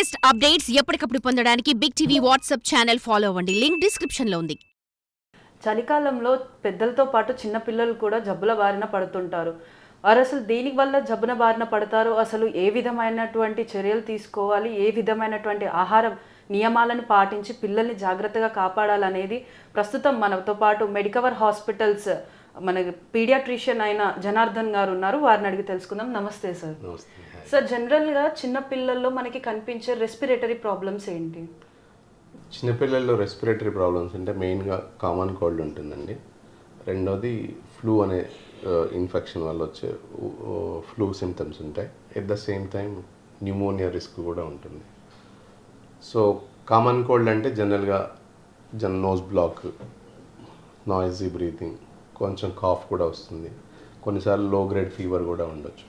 Latest updates ఎప్పటికప్పుడు పొందడానికి big TV WhatsApp channel follow అవ్వండి. లింక్ డిస్క్రిప్షన్ లో ఉంది. చలికాలంలో పెద్దలతో పాటు చిన్న పిల్లలు కూడా జబ్బుల బారిన పడుతుంటారు. వారు అసలు దేని వల్ల జబ్బున బారిన పడతారు, అసలు ఏ విధమైనటువంటి చర్యలు తీసుకోవాలి, ఏ విధమైనటువంటి ఆహార నియమాలను పాటించి పిల్లల్ని జాగ్రత్తగా కాపాడాలనేది ప్రస్తుతం మనతో పాటు మెడికవర్ హాస్పిటల్స్ మన పీడియాట్రిషియన్ అయిన జనార్దన్ గారు ఉన్నారు. వారిని అడిగి తెలుసుకుందాం. నమస్తే సార్. సార్, జనరల్గా చిన్న పిల్లల్లో మనకి కనిపించే రెస్పిరేటరీ ప్రాబ్లమ్స్ ఏంటి? చిన్నపిల్లల్లో రెస్పిరేటరీ ప్రాబ్లమ్స్ అంటే మెయిన్గా కామన్ కోల్డ్ ఉంటుందండి. రెండోది ఫ్లూ అనే ఇన్ఫెక్షన్ వల్ల వచ్చే ఫ్లూ సిమ్టమ్స్ ఉంటాయి. At the same time pneumonia risk కూడా ఉంటుంది. సో కామన్ కోల్డ్ అంటే జనరల్గా నోస్ బ్లాక్, నాయిజీ బ్రీతింగ్, కొంచెం కాఫ్ కూడా వస్తుంది, కొన్నిసార్లు లో గ్రేడ్ ఫీవర్ కూడా ఉండొచ్చు.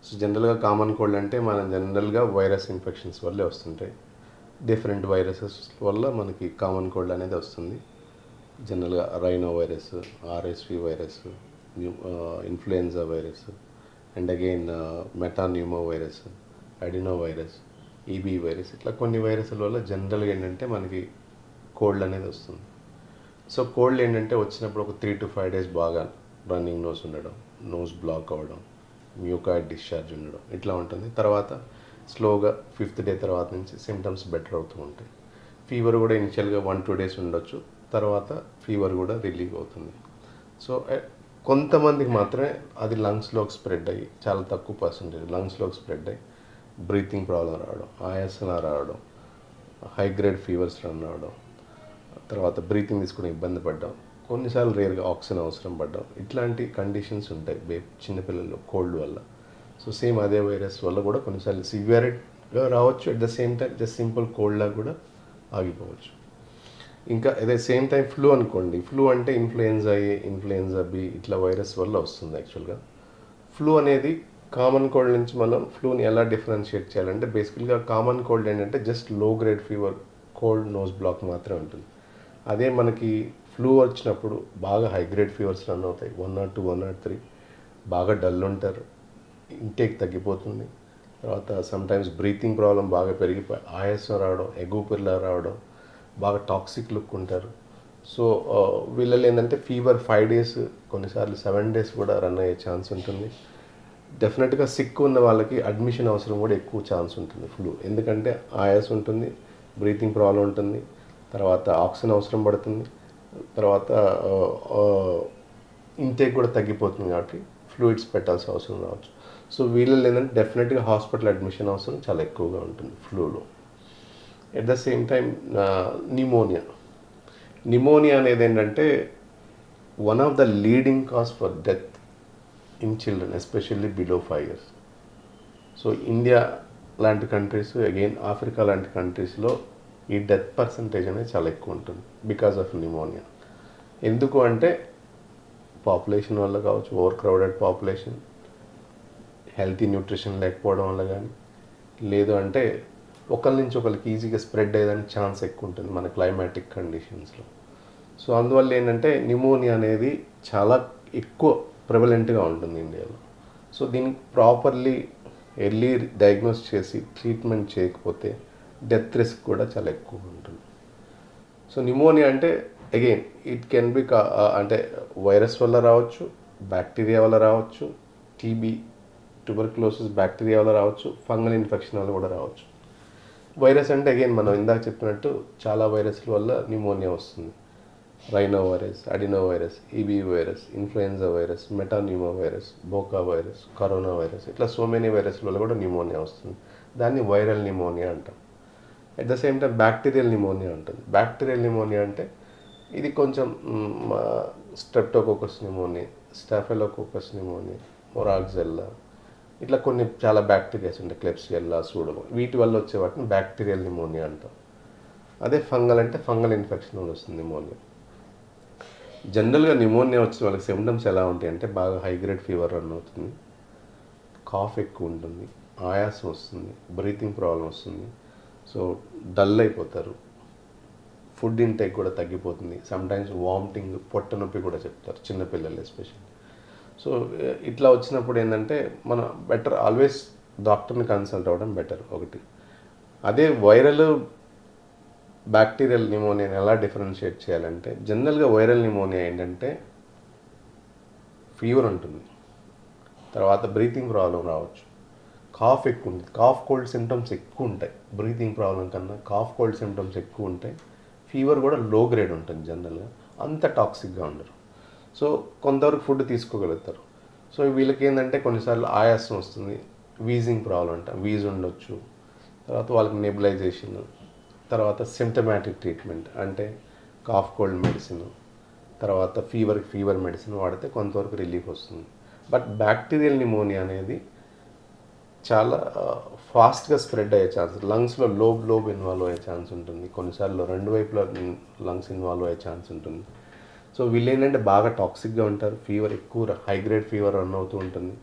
సో జనరల్గా కామన్ కోల్డ్ అంటే మనం జనరల్గా వైరస్ ఇన్ఫెక్షన్స్ వల్లే వస్తుంటాయి. డిఫరెంట్ వైరసెస్ వల్ల మనకి కామన్ కోల్డ్ అనేది వస్తుంది. జనరల్గా rhino virus, RSV virus, influenza virus, and again metapneumo virus, adeno virus, EB virus, ఇట్లా కొన్ని వైరస్ల వల్ల జనరల్గా ఏంటంటే మనకి కోల్డ్ అనేది వస్తుంది. సో కోల్డ్ ఏంటంటే వచ్చినప్పుడు ఒక 3 to 5 days బాగా రన్నింగ్ నోస్ ఉండడం, నోస్ బ్లాక్ అవ్వడం, మ్యూకాయిడ్ డిశ్చార్జ్ ఉండడం ఇట్లా ఉంటుంది. తర్వాత స్లోగా 5th day తర్వాత నుంచి సిమ్టమ్స్ బెటర్ అవుతూ ఉంటాయి. ఫీవర్ కూడా ఇనిషియల్గా 1-2 days ఉండొచ్చు, తర్వాత ఫీవర్ కూడా రిలీవ్ అవుతుంది. సో కొంతమందికి మాత్రమే అది లంగ్స్లోకి స్ప్రెడ్ అయ్యి, చాలా తక్కువ పర్సెంటేజ్ లంగ్స్లోకి స్ప్రెడ్ అయ్యి బ్రీతింగ్ ప్రాబ్లం రావడం, ఆయాసన రావడం, హై గ్రేడ్ ఫీవర్స్ రన్ రావడం, తర్వాత బ్రీతింగ్ తీసుకుని ఇబ్బంది పడ్డం, కొన్నిసార్లు రేర్గా ఆక్సిజన్ అవసరం పడ్డం, ఇట్లాంటి కండిషన్స్ ఉంటాయి చిన్నపిల్లల్లో కోల్డ్ వల్ల. సో సేమ్ అదే వైరస్ వల్ల కూడా కొన్నిసార్లు సివియర్గా రావచ్చు, at the same time just simple కోల్డ్లా కూడా ఆగిపోవచ్చు. ఇంకా అదే సేమ్ టైం ఫ్లూ అనుకోండి. ఫ్లూ అంటే ఇన్ఫ్లుయెన్జా ఏ, ఇన్ఫ్లుయెన్జా బి ఇట్లా వైరస్ వల్ల వస్తుంది. యాక్చువల్గా ఫ్లూ అనేది కామన్ కోల్డ్ నుంచి మనం ఫ్లూని ఎలా డిఫరెన్షియేట్ చేయాలంటే, బేసికల్గా కామన్ కోల్డ్ ఏంటంటే just low grade fever, cold, nose block మాత్రమే ఉంటుంది. అదే మనకి ఫ్లూ వచ్చినప్పుడు బాగా హై గ్రేడ్ ఫీవర్స్ రన్ అవుతాయి, 102, 103, బాగా డల్ ఉంటారు, ఇంటేక్ తగ్గిపోతుంది, తర్వాత సమ్టైమ్స్ బ్రీతింగ్ ప్రాబ్లం బాగా పెరిగిపోయి ఆయాసం రావడం, ఎగుపిర్లా రావడం, బాగా టాక్సిక్ లుక్ ఉంటారు. సో వీళ్ళలో ఏంటంటే ఫీవర్ 5 days, కొన్నిసార్లు 7 days కూడా రన్ అయ్యే ఛాన్స్ ఉంటుంది. డెఫినెట్గా సిక్ ఉన్న వాళ్ళకి అడ్మిషన్ అవసరం కూడా ఎక్కువ ఛాన్స్ ఉంటుంది ఫ్లూ, ఎందుకంటే ఆయాసం ఉంటుంది, బ్రీతింగ్ ప్రాబ్లం ఉంటుంది, తర్వాత ఆక్సిజన్ అవసరం పడుతుంది, తర్వాత ఇంటేక్ కూడా తగ్గిపోతుంది కాబట్టి ఫ్లూయిడ్స్ పెట్టాల్సిన అవసరం రావచ్చు. సో వీళ్ళలో ఏంటంటే డెఫినెట్గా హాస్పిటల్ అడ్మిషన్ అవసరం చాలా ఎక్కువగా ఉంటుంది ఫ్లూలో. At the same time pneumonia అనేది ఏంటంటే one of the leading cause for death in children, especially below 5 years. So India లాంటి కంట్రీస్, అగైన్ ఆఫ్రికా లాంటి కంట్రీస్లో ఈ డెత్ పర్సంటేజ్ అనేది చాలా ఎక్కువ ఉంటుంది బికాజ్ ఆఫ్ నిమోనియా. ఎందుకు అంటే పాపులేషన్ వల్ల కావచ్చు, over crowded population, healthy nutrition లేకపోవడం వల్ల కానీ, లేదు అంటే ఒకరి నుంచి ఒకరికి ఈజీగా స్ప్రెడ్ అయ్యేదానికి ఛాన్స్ ఎక్కువ ఉంటుంది మన క్లైమాటిక్ కండిషన్స్లో. సో అందువల్ల ఏంటంటే నిమోనియా అనేది చాలా ఎక్కువ ప్రివలెంట్గా ఉంటుంది ఇండియాలో. సో దీనికి ప్రాపర్లీ ఎర్లీ డయాగ్నోస్ చేసి ట్రీట్మెంట్ చేయకపోతే డెత్ రిస్క్ కూడా చాలా ఎక్కువ ఉంటుంది. సో నిమోనియా అంటే అగైన్ ఇట్ కెన్ బి అంటే వైరస్ వల్ల రావచ్చు, బ్యాక్టీరియా వల్ల రావచ్చు, టీబీ, ట్యూబర్క్లోసిస్ బ్యాక్టీరియా వల్ల రావచ్చు, ఫంగల్ ఇన్ఫెక్షన్ వల్ల కూడా రావచ్చు. వైరస్ అంటే అగైన్ మనం ఇందాక చెప్పినట్టు చాలా వైరస్ల వల్ల నిమోనియా వస్తుంది. Rhino virus, adeno virus, EB virus, influenza virus, metapneumo virus, boca virus, corona virus, ఇట్లా సో మెనీ వైరస్ల వల్ల కూడా నిమోనియా వస్తుంది. దాన్ని వైరల్ నిమోనియా అంటాం. At the same time bacterial pneumonia ఉంటుంది. బ్యాక్టీరియల్ నిమోనియా అంటే ఇది కొంచెం streptococcus pneumonia, staphylococcus pneumonia, moraxella, ఇట్లా కొన్ని చాలా బ్యాక్టీరియాస్ ఉంటాయి, క్లెబ్సియల్లా, సూడో, వీటి వల్ల వచ్చే వాటిని బ్యాక్టీరియల్ నిమోనియా అంటాం. అదే ఫంగల్ అంటే ఫంగల్ ఇన్ఫెక్షన్ వల్ల వస్తుంది నిమోనియా. జనరల్గా నిమోనియా వచ్చిన వాళ్ళకి సిమ్టమ్స్ ఎలా ఉంటాయి అంటే బాగా హై గ్రేడ్ ఫీవర్ రన్ అవుతుంది, కాఫ్ ఎక్కువ ఉంటుంది, ఆయాసం వస్తుంది, బ్రీతింగ్ ప్రాబ్లం వస్తుంది, సో డల్ అయిపోతారు, ఫుడ్ ఇంటేక్ కూడా తగ్గిపోతుంది, సమ్టైమ్స్ వామిటింగ్, పొట్ట నొప్పి కూడా చెప్తారు చిన్నపిల్లలు ఎస్పెషల్లీ. సో ఇట్లా వచ్చినప్పుడు ఏంటంటే మనం బెటర్ ఆల్వేస్ డాక్టర్ని కన్సల్ట్ అవ్వడం బెటర్ ఒకటి. అదే వైరల్ బ్యాక్టీరియల్ నిమోనియాని ఎలా డిఫరెన్షియేట్ చేయాలంటే, జనరల్గా వైరల్ నిమోనియా ఏంటంటే ఫీవర్ ఉంటుంది, తర్వాత బ్రీతింగ్ ప్రాబ్లం రావచ్చు, కాఫ్ ఎక్కువ ఉంటుంది. కాఫ్ కోల్డ్ సిమ్టమ్స్ ఎక్కువ ఉంటాయి బ్రీతింగ్ ప్రాబ్లం కన్నా. కాఫ్ కోల్డ్ సిమ్టమ్స్ ఎక్కువ ఉంటాయి. ఫీవర్ కూడా లో గ్రేడ్ ఉంటుంది జనరల్గా, అంత టాక్సిక్గా ఉండరు. సో కొంతవరకు ఫుడ్ తీసుకోగలుగుతారు. సో వీళ్ళకి ఏంటంటే కొన్నిసార్లు ఆయాసం వస్తుంది, వీజింగ్ ప్రాబ్లం అంట, వీజ్ ఉండొచ్చు. తర్వాత వాళ్ళకి నెబులైజేషన్, తర్వాత సిమ్టమాటిక్ ట్రీట్మెంట్ అంటే కాఫ్ కోల్డ్ మెడిసిన్, తర్వాత ఫీవర్ మెడిసిన్ వాడితే కొంతవరకు రిలీఫ్ వస్తుంది. బట్ బ్యాక్టీరియల్ నిమోనియా అనేది చాలా ఫాస్ట్గా స్ప్రెడ్ అయ్యే ఛాన్స్, లంగ్స్లో లోబ్ ఇన్వాల్వ్ అయ్యే ఛాన్స్ ఉంటుంది. కొన్నిసార్లు రెండు వైపుల లంగ్స్ ఇన్వాల్వ్ అయ్యే ఛాన్స్ ఉంటుంది. సో వీళ్ళు ఏంటంటే బాగా టాక్సిక్గా ఉంటారు, ఫీవర్ ఎక్కువ హై గ్రేడ్ ఫీవర్ రన్ అవుతూ ఉంటుంది,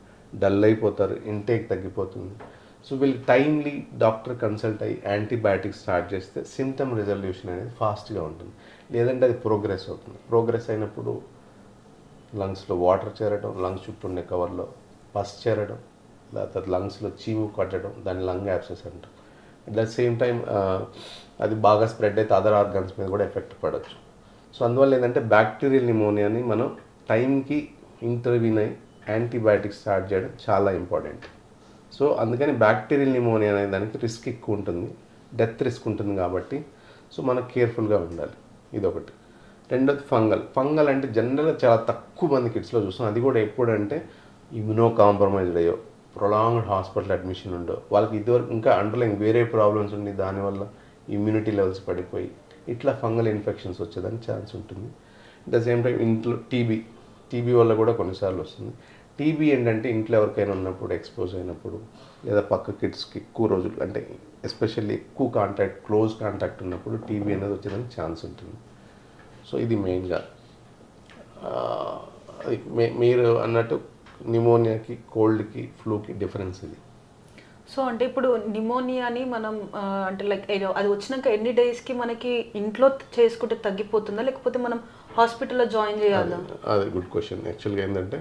డల్ అయిపోతారు, ఇంటేక్ తగ్గిపోతుంది. సో వీళ్ళు టైమ్లీ డాక్టర్ కన్సల్ట్ అయ్యి యాంటీబయాటిక్స్ స్టార్ట్ చేస్తే సిమ్టమ్ రిజల్యూషన్ అనేది ఫాస్ట్గా ఉంటుంది. లేదంటే అది ప్రోగ్రెస్ అవుతుంది. ప్రోగ్రెస్ అయినప్పుడు లంగ్స్లో వాటర్ చేరడం, లంగ్స్ చుట్టూ ఉండే కవర్లో పస్ చేరడం, లేకపోతే లంగ్స్లో చీము కట్టడం, దాన్ని లంగ్ యాబ్సెస్ అంటాం. అట్ ద సేమ్ టైం అది బాగా స్ప్రెడ్ అయితే అదర్ ఆర్గన్స్ మీద కూడా ఎఫెక్ట్ పడవచ్చు. సో అందువల్ల ఏంటంటే బ్యాక్టీరియల్ నిమోనియాని మనం టైంకి ఇంటర్వ్యూన్ అయ్యి యాంటీబయాటిక్స్ స్టార్ట్ చేయడం చాలా ఇంపార్టెంట్. సో అందుకని బ్యాక్టీరియల్ నిమోనియా అనే దానికి రిస్క్ ఎక్కువ ఉంటుంది, డెత్ రిస్క్ ఉంటుంది కాబట్టి సో మనం కేర్ఫుల్గా ఉండాలి. ఇదొకటి. రెండోది ఫంగల్ అంటే జనరల్గా చాలా తక్కువ మంది కిడ్స్లో చూస్తాం. అది కూడా ఎప్పుడంటే ఇమ్యూనో కాంప్రమైజ్డ్ అయ్యో, ప్రొలాంగ్డ్ హాస్పిటల్ అడ్మిషన్ ఉండో, వాళ్ళకి ఇదివరకు ఇంకా అండర్లైన్ వేరే ప్రాబ్లమ్స్ ఉండి దానివల్ల ఇమ్యూనిటీ లెవెల్స్ పడిపోయి ఇట్లా ఫంగల్ ఇన్ఫెక్షన్స్ వచ్చేదానికి ఛాన్స్ ఉంటుంది. అట్ ద సేమ్ టైం ఇంట్లో టీబీ వల్ల కూడా కొన్నిసార్లు వస్తుంది. టీబీ ఏంటంటే ఇంట్లో ఎవరికైనా ఉన్నప్పుడు, ఎక్స్పోజ్ అయినప్పుడు, లేదా పక్క కిడ్స్కి ఎక్కువ రోజులు అంటే ఎస్పెషల్లీ ఎక్కువ క్లోజ్ కాంటాక్ట్ ఉన్నప్పుడు టీబీ అనేది వచ్చేదానికి ఛాన్స్ ఉంటుంది. సో ఇది మెయిన్గా మీరు అన్నట్టు నిమోనియాకి, కోల్డ్కి, ఫ్లూకి డిఫరెన్స్ ఇది. సో అంటే ఇప్పుడు నిమోనియాని మనం అంటే లైక్ అది వచ్చినాక ఎన్ని డేస్కి మనకి ఇంట్లో చేసుకుంటే తగ్గిపోతుందా, లేకపోతే మనం హాస్పిటల్లో జాయిన్ చేయాలా? అది గుడ్ క్వశ్చన్. యాక్చువల్గా ఏంటంటే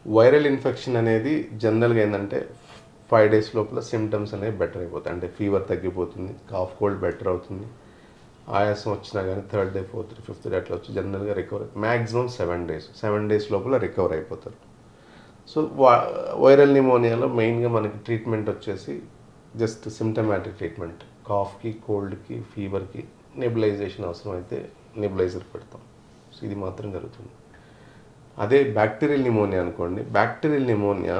వైరల్ ఇన్ఫెక్షన్ అనేది జనరల్గా ఏంటంటే 5 days లోపల సిమ్టమ్స్ అనేవి బెటర్ అయిపోతాయి. అంటే ఫీవర్ తగ్గిపోతుంది, కాఫ్ కోల్డ్ బెటర్ అవుతుంది, ఆయాసం వచ్చినా కానీ 3rd day 4th day 5th day అట్లా వచ్చి జనరల్గా రికవర్ మ్యాక్సిమం 7 days లోపల రికవర్ అయిపోతారు. సో వైరల్ నిమోనియాలో మెయిన్గా మనకి ట్రీట్మెంట్ వచ్చేసి జస్ట్ సిమ్టమాటిక్ ట్రీట్మెంట్, కాఫ్కి, కోల్డ్కి, ఫీవర్కి నెబులైజేషన్ అవసరం అయితే నెబులైజర్ పెడతాం. సో ఇది మాత్రం జరుగుతుంది. అదే బ్యాక్టీరియల్ నిమోనియా అనుకోండి, బ్యాక్టీరియల్ నిమోనియా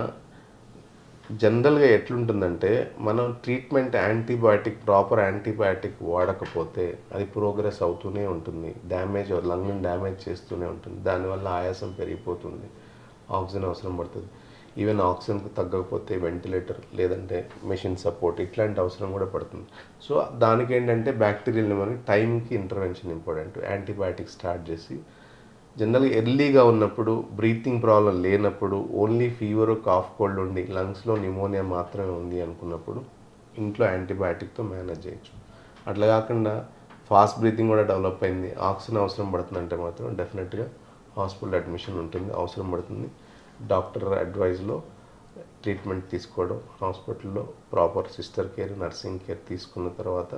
జనరల్గా ఎట్లుంటుందంటే మనం ట్రీట్మెంట్ ప్రాపర్ యాంటీబయాటిక్ వాడకపోతే అది ప్రోగ్రెస్ అవుతూనే ఉంటుంది, లంగ్ని డ్యామేజ్ చేస్తూనే ఉంటుంది. దానివల్ల ఆయాసం పెరిగిపోతుంది, ఆక్సిజన్ అవసరం పడుతుంది. ఈవెన్ ఆక్సిజన్కి తగ్గకపోతే వెంటిలేటర్ లేదంటే మెషిన్ సపోర్ట్ ఇట్లాంటి అవసరం కూడా పడుతుంది. సో దానికి ఏంటంటే బ్యాక్టీరియల్ నిమోనియా టైంకి ఇంటర్వెన్షన్ ఇంపార్టెంట్. యాంటీబయాటిక్ స్టార్ట్ చేసి జనరల్గా ఎర్లీగా ఉన్నప్పుడు, బ్రీతింగ్ ప్రాబ్లం లేనప్పుడు, ఓన్లీ ఫీవర్, కాఫ్ కోల్డ్ ఉండి లంగ్స్లో నిమోనియా మాత్రమే ఉంది అనుకున్నప్పుడు ఇంట్లో యాంటీబయాటిక్తో మేనేజ్ చేయొచ్చు. అట్లా కాకుండా ఫాస్ట్ బ్రీతింగ్ కూడా డెవలప్ అయింది, ఆక్సిజన్ అవసరం పడుతుందంటే మాత్రం డెఫినెట్గా హాస్పిటల్ అడ్మిషన్ ఉంటుంది, అవసరం పడుతుంది. డాక్టర్ అడ్వైజ్లో ట్రీట్మెంట్ తీసుకోవడం, హాస్పిటల్లో proper sister care, nursing care తీసుకున్న తర్వాత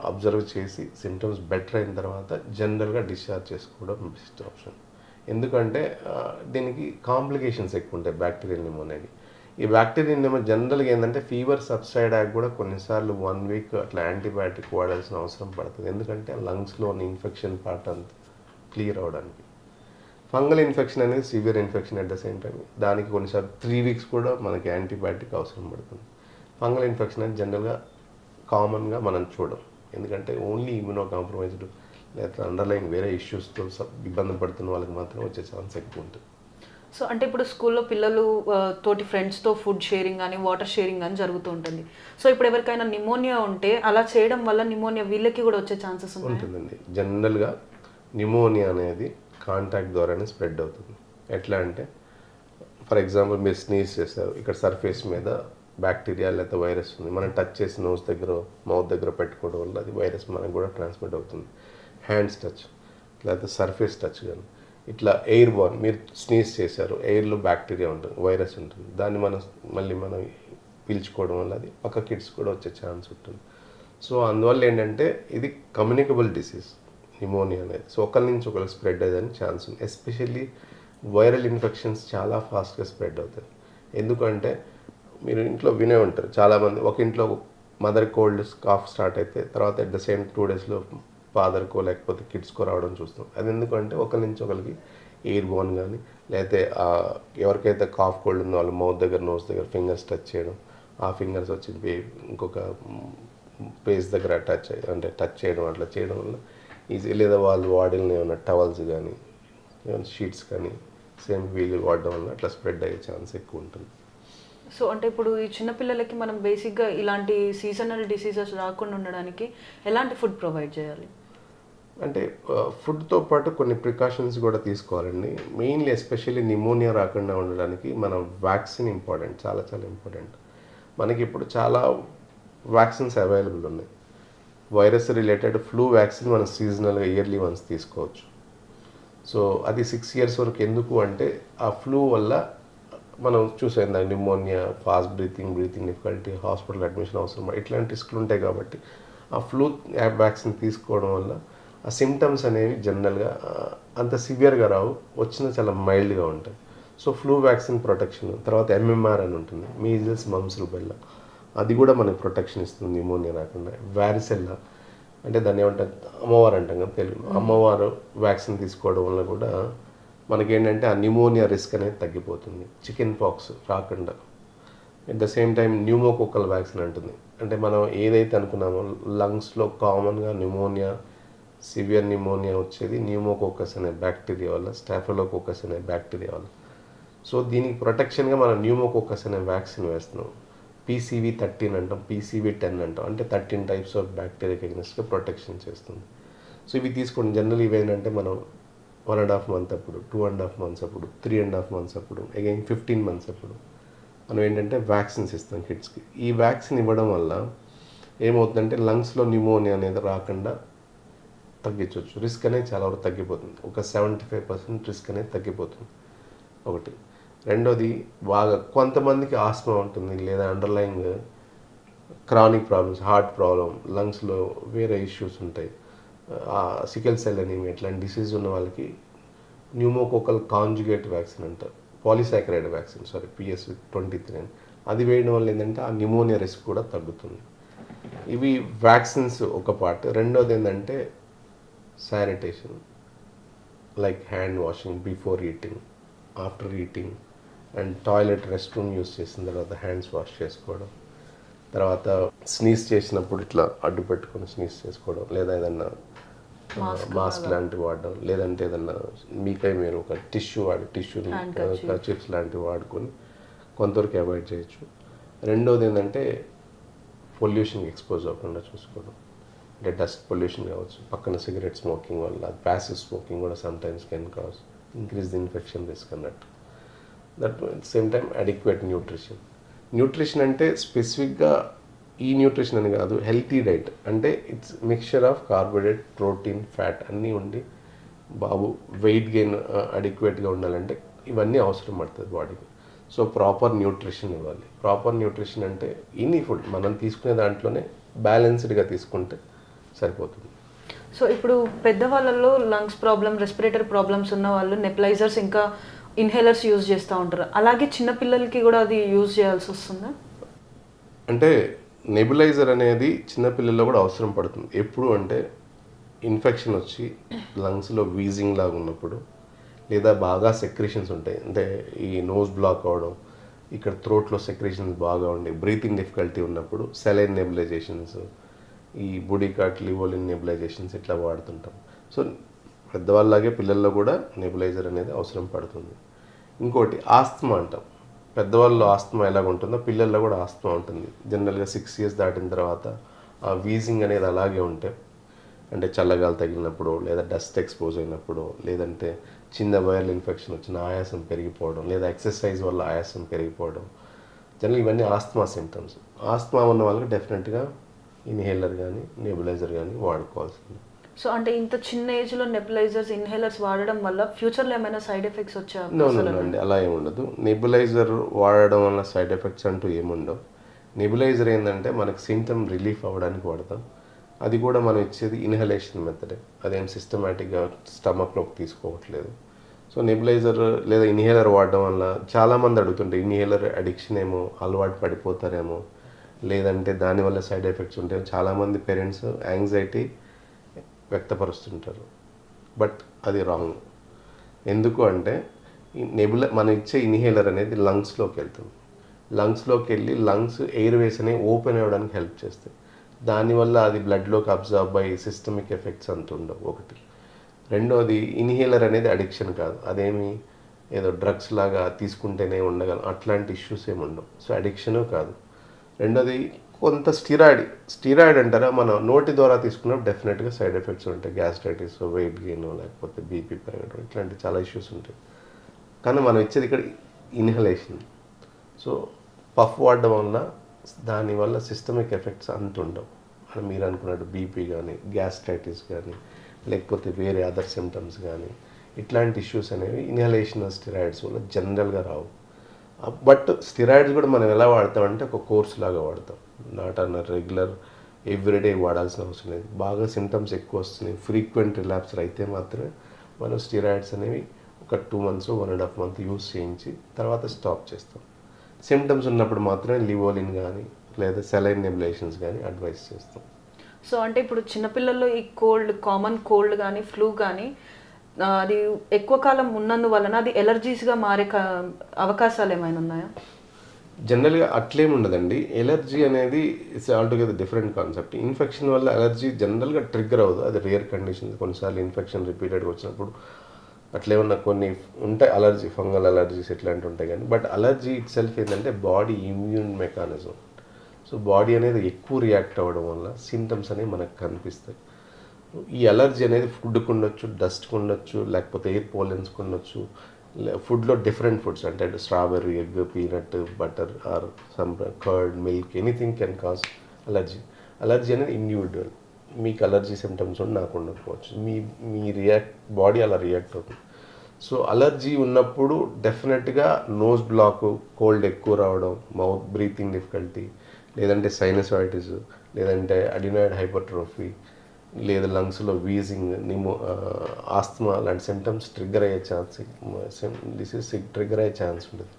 అబ్జర్వ్ చేసి సిమ్టమ్స్ బెటర్ అయిన తర్వాత జనరల్గా డిశ్చార్జ్ చేసుకోవడం బెస్ట్ ఆప్షన్. ఎందుకంటే దీనికి కాంప్లికేషన్స్ ఎక్కువ ఉంటాయి బ్యాక్టీరియల్ నిమోనియాకి. ఈ బ్యాక్టీరియల్ నిమోనియా జనరల్గా ఏంటంటే ఫీవర్ సబ్సైడ్ అయ్యాక కూడా కొన్నిసార్లు 1 week అట్లా యాంటీబయాటిక్ వాడాల్సిన అవసరం పడుతుంది. ఎందుకంటే లంగ్స్లోని ఇన్ఫెక్షన్ పార్ట్ అంతా క్లియర్ అవడానికి. ఫంగల్ ఇన్ఫెక్షన్ అనేది severe infection at the same time, దానికి కొన్నిసార్లు 3 weeks కూడా మనకి యాంటీబయాటిక్ అవసరం పడుతుంది. ఫంగల్ ఇన్ఫెక్షన్ అనేది జనరల్గా కామన్గా మనం చూడం, ఎందుకంటే ఓన్లీ ఇమ్యూనో కాంప్రమైజ్డ్ లేదా అండర్లైన్ వేరే ఇష్యూస్తో ఇబ్బంది పడుతున్న వాళ్ళకి మాత్రం వచ్చే ఛాన్స్ ఎక్కువ ఉంటుంది. సో అంటే ఇప్పుడు స్కూల్లో పిల్లలు తోటి ఫ్రెండ్స్తో ఫుడ్ షేరింగ్ కానీ వాటర్ షేరింగ్ కానీ జరుగుతూ ఉంటుంది. సో ఇప్పుడు ఎవరికైనా నిమోనియా ఉంటే అలా చేయడం వల్ల నిమోనియా వీళ్ళకి కూడా వచ్చే ఛాన్సెస్ ఉంటుందండి. జనరల్గా నిమోనియా అనేది కాంటాక్ట్ ద్వారానే స్ప్రెడ్ అవుతుంది. ఎట్లా అంటే ఫర్ ఎగ్జాంపుల్ మీరు స్నీజ్ చేస్తారు, ఇక్కడ సర్ఫేస్ మీద బ్యాక్టీరియా లేదా వైరస్ ఉంది, మనం టచ్ చేసి నోస్ దగ్గర, మౌత్ దగ్గర పెట్టుకోవడం వల్ల అది వైరస్ మనకు కూడా ట్రాన్స్మిట్ అవుతుంది. హ్యాండ్స్ టచ్ లేకపోతే సర్ఫేస్ టచ్ కానీ ఇట్లా ఎయిర్ బార్న్, మీరు స్నీజ్ చేశారు, ఎయిర్లో బ్యాక్టీరియా ఉంటుంది, వైరస్ ఉంటుంది, దాన్ని మనం పీల్చుకోవడం వల్ల అది పక్క కిడ్స్ కూడా వచ్చే ఛాన్స్ ఉంటుంది. సో అందువల్ల ఏంటంటే ఇది కమ్యూనికబుల్ డిసీజ్ నిమోనియా అనేది. సో ఒకరి నుంచి ఒకరికి స్ప్రెడ్ అయ్యేదానికి ఛాన్స్ ఉంది. ఎస్పెషల్లీ వైరల్ ఇన్ఫెక్షన్స్ చాలా ఫాస్ట్గా స్ప్రెడ్ అవుతాయి. ఎందుకంటే మీరు ఇంట్లో వినే ఉంటారు చాలామంది, ఒక ఇంట్లో మదర్ కోల్డ్ కాఫ్ స్టార్ట్ అయితే తర్వాత అట్ ద సేమ్ 2 డేస్లో ఫాదర్కో లేకపోతే కిడ్స్కో రావడం చూస్తాం. అది ఎందుకంటే ఒకరి నుంచి ఒకరికి ఎయిర్ బోన్ కానీ లేకపోతే ఎవరికైతే కాఫ్ కోల్డ్ ఉందో వాళ్ళు మౌత్ దగ్గర నోస్ దగ్గర ఫింగర్స్ టచ్ చేయడం, ఆ ఫింగర్స్ వచ్చి ఇంకొక పేస్ దగ్గర టచ్ చేయడం, అట్లా చేయడం వల్ల ఈజీ, లేదా వాళ్ళు వాడిన ఏమైనా టవల్స్ కానీ ఏమైనా షీట్స్ కానీ సేమ్ వీళ్ళు వాడడం వల్ల అట్లా స్ప్రెడ్ అయ్యే ఛాన్స్ ఎక్కువ ఉంటుంది. సో అంటే ఇప్పుడు ఈ చిన్నపిల్లలకి మనం బేసిక్గా ఇలాంటి సీజనల్ డిసీజెస్ రాకుండా ఉండడానికి ఎలాంటి ఫుడ్ ప్రొవైడ్ చేయాలి? అంటే ఫుడ్తో పాటు కొన్ని ప్రికాషన్స్ కూడా తీసుకోవాలండి. మెయిన్లీ ఎస్పెషల్లీ నిమోనియా రాకుండా ఉండడానికి మన వ్యాక్సిన్ ఇంపార్టెంట్, చాలా చాలా ఇంపార్టెంట్. మనకి ఇప్పుడు చాలా వ్యాక్సిన్స్ అవైలబుల్ ఉన్నాయి. వైరస్ రిలేటెడ్ ఫ్లూ వ్యాక్సిన్ మనం సీజనల్గా ఇయర్లీ వన్స్ తీసుకోవచ్చు. సో అది 6 years వరకు. ఎందుకు అంటే ఆ ఫ్లూ వల్ల మనం చూసాం pneumonia, fast breathing difficulty, hospital admission అవసరం, ఇట్లాంటి రిస్క్లు ఉంటాయి. కాబట్టి ఆ ఫ్లూ వ్యాక్సిన్ తీసుకోవడం వల్ల ఆ సిమ్టమ్స్ అనేవి జనరల్గా అంత సివియర్గా రావు, వచ్చిన చాలా మైల్డ్గా ఉంటాయి. So flu vaccine protection. తర్వాత MMR అని ఉంటుంది, మీజిల్స్ మమ్స్ రుబెల్లా, అది కూడా మనకి ప్రొటెక్షన్ ఇస్తుంది నిమోనియా రాకుండా. వ్యారిసెల్లా అంటే దాన్ని ఏమంటారు, అమ్మవారు అంటాం కదా తెలుగులో, అమ్మవారు వ్యాక్సిన్ తీసుకోవడం వల్ల కూడా మనకేంటంటే ఆ నిమోనియా రిస్క్ అనేది తగ్గిపోతుంది. చికెన్ పాక్స్ రాకుండా. At the same time pneumococcal vaccine అంటుంది. అంటే మనం ఏదైతే అనుకున్నామో లంగ్స్లో కామన్గా నిమోనియా, సివియర్ నిమోనియా వచ్చేది న్యూమోకోకస్ అనే బ్యాక్టీరియా వల్ల, స్టాఫిలోకోకస్ అనే బ్యాక్టీరియా వల్ల. సో దీనికి ప్రొటెక్షన్గా మనం న్యూమోకోకస్ అనే వ్యాక్సిన్ వేస్తున్నాం. PCV13 అంటాం, PCV10 అంటాం. అంటే 13 types ఆఫ్ బ్యాక్టీరియాకి అగెన్స్ట్గా ప్రొటెక్షన్ చేస్తుంది. సో ఇవి తీసుకోండి. జనరల్ ఇవేంటంటే మనం 1.5 months అప్పుడు, 2.5 months అప్పుడు, 3.5 months అప్పుడు, అగైన్ 15 months అప్పుడు మనం ఏంటంటే వ్యాక్సిన్స్ ఇస్తాం కిడ్స్కి. ఈ వ్యాక్సిన్ ఇవ్వడం వల్ల ఏమవుతుందంటే లంగ్స్లో నిమోనియా అనేది రాకుండా తగ్గించవచ్చు. రిస్క్ అనేది చాలా వరకు తగ్గిపోతుంది. ఒక 75% రిస్క్ అనేది తగ్గిపోతుంది ఒకటి. రెండోది, బాగా కొంతమందికి ఆస్మా ఉంటుంది, లేదా underline chronic problems, heart problem, లంగ్స్లో వేరే ఇష్యూస్ ఉంటాయి, సికెల్ సెల్ అనీమియా, ఇట్లాంటి డిసీజ్ ఉన్న వాళ్ళకి న్యూమోకోకల్ కాంజుగేట్ వ్యాక్సిన్ అంటారు, పాలిసాకరైడ్ వ్యాక్సిన్, PS23 అని, అది వేయడం వల్ల ఏంటంటే ఆ న్యూమోనియా రిస్క్ కూడా తగ్గుతుంది. ఇవి వ్యాక్సిన్స్ ఒక పార్ట్. రెండోది ఏంటంటే sanitation, like hand washing before eating, after eating, and toilet rest room use చేసిన తర్వాత హ్యాండ్స్ వాష్ చేసుకోవడం. తర్వాత స్నీజ్ చేసినప్పుడు ఇట్లా అడ్డు పెట్టుకొని స్నీజ్ చేసుకోవడం, లేదా ఏదన్నా మాస్క్ లాంటివి వాడడం, లేదంటే ఏదన్నా మీకై మీరు ఒక టిష్యూని కర్చీఫ్స్ లాంటివి వాడుకొని కొంతవరకు అవాయిడ్ చేయొచ్చు. రెండోది ఏంటంటే పొల్యూషన్కి ఎక్స్పోజ్ అవ్వకుండా చూసుకోవడం. అంటే డస్ట్ పొల్యూషన్ కావచ్చు, పక్కన సిగరెట్ స్మోకింగ్ వల్ల, ప్యాసివ్ స్మోకింగ్ కూడా sometimes can cause increase the infection risk అన్నట్టు. That same time adequate nutrition అంటే స్పెసిఫిక్గా ఈ న్యూట్రిషన్ అని కాదు, హెల్తీ డైట్ అంటే it's mixture of carbohydrate, protein, fat అన్నీ ఉండి బాబు వెయిట్ గెయిన్ అడిక్వేట్గా ఉండాలంటే ఇవన్నీ అవసరం పడుతుంది బాడీకి. సో ప్రాపర్ న్యూట్రిషన్ ఇవ్వాలి. ప్రాపర్ న్యూట్రిషన్ అంటే ఎనీ ఫుడ్ మనం తీసుకునే దాంట్లోనే బ్యాలెన్స్డ్గా తీసుకుంటే సరిపోతుంది. సో ఇప్పుడు పెద్దవాళ్ళలో లంగ్స్ ప్రాబ్లం, రెస్పిరేటరీ ప్రాబ్లమ్స్ ఉన్న వాళ్ళు నెప్లైజర్స్ ఇంకా ఇన్హేలర్స్ యూజ్ చేస్తూ ఉంటారు. అలాగే చిన్నపిల్లలకి కూడా అది యూజ్ చేయాల్సి వస్తుందా? అంటే నెబులైజర్ అనేది చిన్నపిల్లల్లో కూడా అవసరం పడుతుంది. ఎప్పుడు అంటే ఇన్ఫెక్షన్ వచ్చి లంగ్స్లో వీజింగ్ లాగా ఉన్నప్పుడు, లేదా బాగా సెక్రేషన్స్ ఉంటాయి, అంటే ఈ నోస్ బ్లాక్ అవడం, ఇక్కడ థ్రోట్లో సెక్రేషన్స్ బాగా ఉండి బ్రీతింగ్ డిఫికల్టీ ఉన్నప్పుడు సెలైన్ నెబులైజేషన్స్, ఈ బుడికాట్, లివోలిన్ నెబులైజేషన్స్ ఇట్లా వాడుతుంటాం. సో పెద్దవాళ్ళలాగే పిల్లల్లో కూడా నెబులైజర్ అనేది అవసరం పడుతుంది. ఇంకోటి ఆస్తమా అంటాం. పెద్దవాళ్ళలో ఆస్తమా ఎలాగ ఉంటుందో పిల్లల్లో కూడా ఆస్తమా ఉంటుంది. జనరల్గా 6 years దాటిన తర్వాత ఆ వీజింగ్ అనేది అలాగే ఉంటే, అంటే చల్లగాలి తగిలినప్పుడు, లేదా డస్ట్ ఎక్స్పోజ్ అయినప్పుడు, లేదంటే చిన్న వైరల్ ఇన్ఫెక్షన్ వచ్చిన ఆయాసం పెరిగిపోవడం, లేదా ఎక్సర్సైజ్ వల్ల ఆయాసం పెరిగిపోవడం, జనరల్ ఇవన్నీ ఆస్తమా సిమ్టమ్స్. ఆస్తమా ఉన్న వాళ్ళకి డెఫినెట్గా ఇన్హేలర్ కానీ నెబులైజర్ కానీ వాడుకోవాల్సింది. సో అంటే ఇంత చిన్న ఏజ్లో నెబులైజర్స్, ఇన్హేలర్స్ వాడడం వల్ల ఫ్యూచర్లో ఏమైనా సైడ్ ఎఫెక్ట్స్ వచ్చే అండి అలా ఏముండదు. నెబులైజర్ వాడడం వల్ల సైడ్ ఎఫెక్ట్స్ అంటూ ఏముండవు. నెబులైజర్ ఏంటంటే మనకి సింటమ్ రిలీఫ్ అవ్వడానికి వాడతాం. అది కూడా మనం ఇచ్చేది ఇన్హలేషన్ మెథడే, అదేం సిస్టమేటిక్గా స్టమక్లోకి తీసుకోవట్లేదు. సో నెబులైజర్ లేదా ఇన్హేలర్ వాడడం వల్ల చాలామంది అడుగుతుంటారు, ఇన్హేలర్ అడిక్షన్ ఏమో, అలవాటు పడిపోతారేమో, లేదంటే దానివల్ల సైడ్ ఎఫెక్ట్స్ ఉంటాయి. చాలామంది పేరెంట్స్ యాంగ్జైటీ వ్యక్తపరుస్తుంటారు, బట్ అది రాంగ్. ఎందుకు అంటే మనం ఇచ్చే ఇన్హేలర్ అనేది లంగ్స్లోకి వెళ్తుంది. లంగ్స్లోకి వెళ్ళి లంగ్స్ ఎయిర్వేస్ అనేవి ఓపెన్ అవ్వడానికి హెల్ప్ చేస్తాయి. దానివల్ల అది బ్లడ్లోకి అబ్జర్వ్ అయ్యి సిస్టమిక్ ఎఫెక్ట్స్ అంత ఉండవు ఒకటి. రెండోది, ఇన్హేలర్ అనేది అడిక్షన్ కాదు, అదేమి ఏదో డ్రగ్స్ లాగా తీసుకుంటేనే ఉండగలం అట్లాంటి ఇష్యూస్ ఏమి ఉండవు. సో అడిక్షను కాదు. రెండోది, కొంత స్టీరాయిడ్ అంటారా, మనం నోటి ద్వారా తీసుకున్నప్పుడు డెఫినెట్గా సైడ్ ఎఫెక్ట్స్ ఉంటాయి. గ్యాస్ట్రైటిస్, వెయిట్ గెయిన్, లేకపోతే బీపీ పెరగడం, ఇట్లాంటి చాలా ఇష్యూస్ ఉంటాయి. కానీ మనం ఇచ్చేది ఇక్కడ ఇన్హలేషన్. సో పఫ్ వాడడం వల్ల దానివల్ల సిస్టమిక్ ఎఫెక్ట్స్ అంత ఉండవు. అని మీరు అనుకున్నట్టు బీపీ కానీ, గ్యాస్ట్రైటిస్ కానీ, లేకపోతే వేరే అదర్ సిమ్టమ్స్ కానీ, ఇట్లాంటి ఇష్యూస్ అనేవి ఇన్హలేషన్ స్టిరాయిడ్స్ వల్ల జనరల్గా రావు. బట్ స్టిరాయిడ్స్ కూడా మనం ఎలా వాడతామంటే ఒక కోర్స్ లాగా వాడతాం, నాట్ అన్న రెగ్యులర్ ఎవ్రీడే వాడాల్సిన అవసరం లేదు. బాగా సిమ్టమ్స్ ఎక్కువ వస్తున్నాయి, ఫ్రీక్వెంట్ రిలాప్స్ అయితే మాత్రమే మనం స్టిరాయిడ్స్ అనేవి ఒక 2 months 1.5 months యూస్ చేయించి తర్వాత స్టాప్ చేస్తాం. సిమ్టమ్స్ ఉన్నప్పుడు మాత్రమే లివోలిన్ కానీ లేదా సెలైన్ నెబులేషన్స్ కానీ అడ్వైస్ చేస్తాం. సో అంటే ఇప్పుడు చిన్నపిల్లల్లో ఈ కామన్ కోల్డ్ కానీ ఫ్లూ కానీ అది ఎక్కువ కాలం ఉన్నందువలన అది ఎలర్జీస్గా మారే అవకాశాలు ఏమైనా ఉన్నాయా? జనరల్గా అట్లేం ఉండదండి. ఎలర్జీ అనేది it's altogether different concept. Infection వల్ల ఎలర్జీ జనరల్గా ట్రిగ్గర్ అవ్వదు, అది రేర్ కండిషన్స్. కొన్నిసార్లు ఇన్ఫెక్షన్ రిపీటెడ్గా వచ్చినప్పుడు అట్లేమన్నా కొన్ని ఉంటాయి, అలర్జీ, ఫంగల్ అలర్జీస్ ఇట్లాంటివి ఉంటాయి. కానీ బట్ అలర్జీ ఇట్ సెల్ఫ్ ఏంటంటే body immune mechanism. So body అనేది ఎక్కువ రియాక్ట్ అవ్వడం వల్ల సింటమ్స్ అనేవి మనకు కనిపిస్తాయి. ఈ అలర్జీ అనేది ఫుడ్కి ఉండొచ్చు, డస్ట్కి ఉండొచ్చు, లేకపోతే ఎయిర్ పోలెన్స్కి ఉండొచ్చు. ఫుడ్లో డిఫరెంట్ ఫుడ్స్ అంటే strawberry, egg, peanut butter are some curd, milk, anything can cause allergy. Allergy అనేది ఇండివిజువల్. మీకు అలర్జీ సిమ్టమ్స్ ఉండి నాకు ఉండకపోవచ్చు, మీ బాడీ అలా రియాక్ట్ అవుతుంది. సో అలర్జీ ఉన్నప్పుడు డెఫినెట్గా నోస్ బ్లాక్, కోల్డ్ ఎక్కువ రావడం, మౌత్ బ్రీతింగ్ డిఫికల్టీ, లేదంటే సైనసైటిస్, లేదంటే అడినాయిడ్ హైపర్ట్రోఫీ, లేదా లంగ్స్లో వీజింగ్, ఆస్తమా లాంటి సిమ్టమ్స్ ట్రిగ్గర్ అయ్యే ఛాన్స్ ఉంటుంది.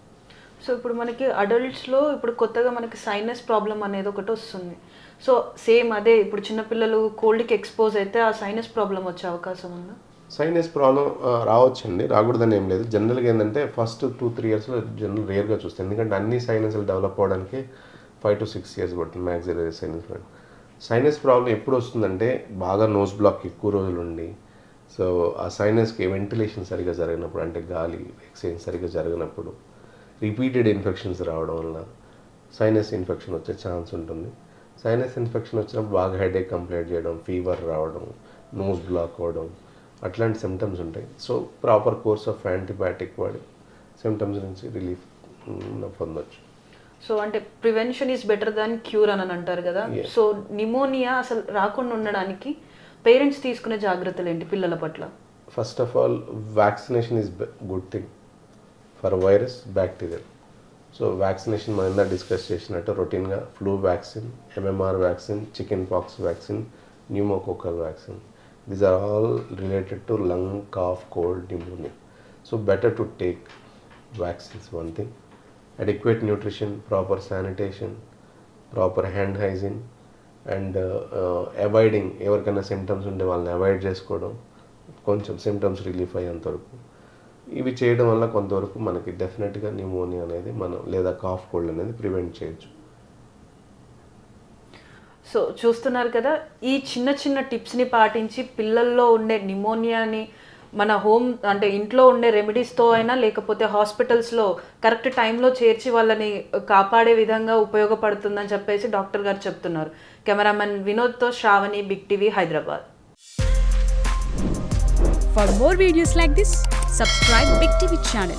సో ఇప్పుడు మనకి అడల్ట్స్లో ఇప్పుడు కొత్తగా మనకి సైనస్ ప్రాబ్లం అనేది ఒకటి వస్తుంది. సో సేమ్ అదే ఇప్పుడు చిన్నపిల్లలు కోల్డ్కి ఎక్స్పోజ్ అయితే ఆ సైనస్ ప్రాబ్లం వచ్చే అవకాశం ఉందా? సైనస్ ప్రాబ్లం రావచ్చండి, రాకూడదని ఏం లేదు. జనరల్గా ఏంటంటే ఫస్ట్ 2-3 yearsలో జనరల్ రేర్గా చూస్తాం, ఎందుకంటే అన్ని సైనస్లు డెవలప్ అవ్వడానికి 5 to 6 years పడుతుంది మ్యాక్సిలరీ సైనస్. సైనస్ ప్రాబ్లం ఎప్పుడు వస్తుందంటే బాగా నోస్ బ్లాక్ ఎక్కువ రోజులు ఉండి, సో ఆ సైనస్కి వెంటిలేషన్ సరిగ్గా జరిగినప్పుడు, అంటే గాలి ఎక్స్చేంజ్ సరిగ్గా జరిగినప్పుడు, రిపీటెడ్ ఇన్ఫెక్షన్స్ రావడం వల్ల సైనస్ ఇన్ఫెక్షన్ వచ్చే ఛాన్స్ ఉంటుంది. సైనస్ ఇన్ఫెక్షన్ వచ్చినప్పుడు బాగా హెడేక్ కంప్లైంట్ చేయడం, ఫీవర్ రావడం, నోస్ బ్లాక్ అవ్వడం, అట్లాంటి సిమ్టమ్స్ ఉంటాయి. So proper course of antibiotic వాడి సిమ్టమ్స్ నుంచి రిలీఫ్ పొందొచ్చు. సో అంటే prevention is better than cure అని అంటారు కదా. సో నిమోనియా అసలు రాకుండా ఉండడానికి పేరెంట్స్ తీసుకునే జాగ్రత్తలు ఏంటి పిల్లల పట్ల? First of all vaccination is good thing for virus, bacterial. So vaccination మనం ఇందా డిస్కస్ చేసినట్టు రొటీన్గా flu vaccine, MMR vaccine, chicken pox vaccine, pneumococcal vaccine, these are all related to lung, cough, cold, pneumonia. So better to take vaccines, one thing. Adequate nutrition, proper sanitation, proper hand hygiene, and avoiding, ఎవరికైనా symptoms ఉంటే వాళ్ళని avoid చేసుకోవడం, కొంచెం symptoms relief అయ్యేంతవరకు. ఇవి చేయడం వల్ల కొంతవరకు మనకి డెఫినెట్గా న్యూమోనియా అనేది మనం లేదా కాఫ్, కోల్డ్ అనేది ప్రివెంట్ చేయొచ్చు. సో చూస్తున్నారు కదా, ఈ చిన్న చిన్న టిప్స్ని పాటించి పిల్లల్లో ఉండే నిమోనియాని మన హోమ్ అంటే ఇంట్లో ఉండే రెమెడీస్తో అయినా లేకపోతే హాస్పిటల్స్లో కరెక్ట్ టైంలో చేర్చి వాళ్ళని కాపాడే విధంగా ఉపయోగపడుతుందని చెప్పేసి డాక్టర్ గారు చెప్తున్నారు. కెమెరామెన్ వినోద్తో Shravani, big TV, Hyderabad. For more videos like this, subscribe Big TV channel.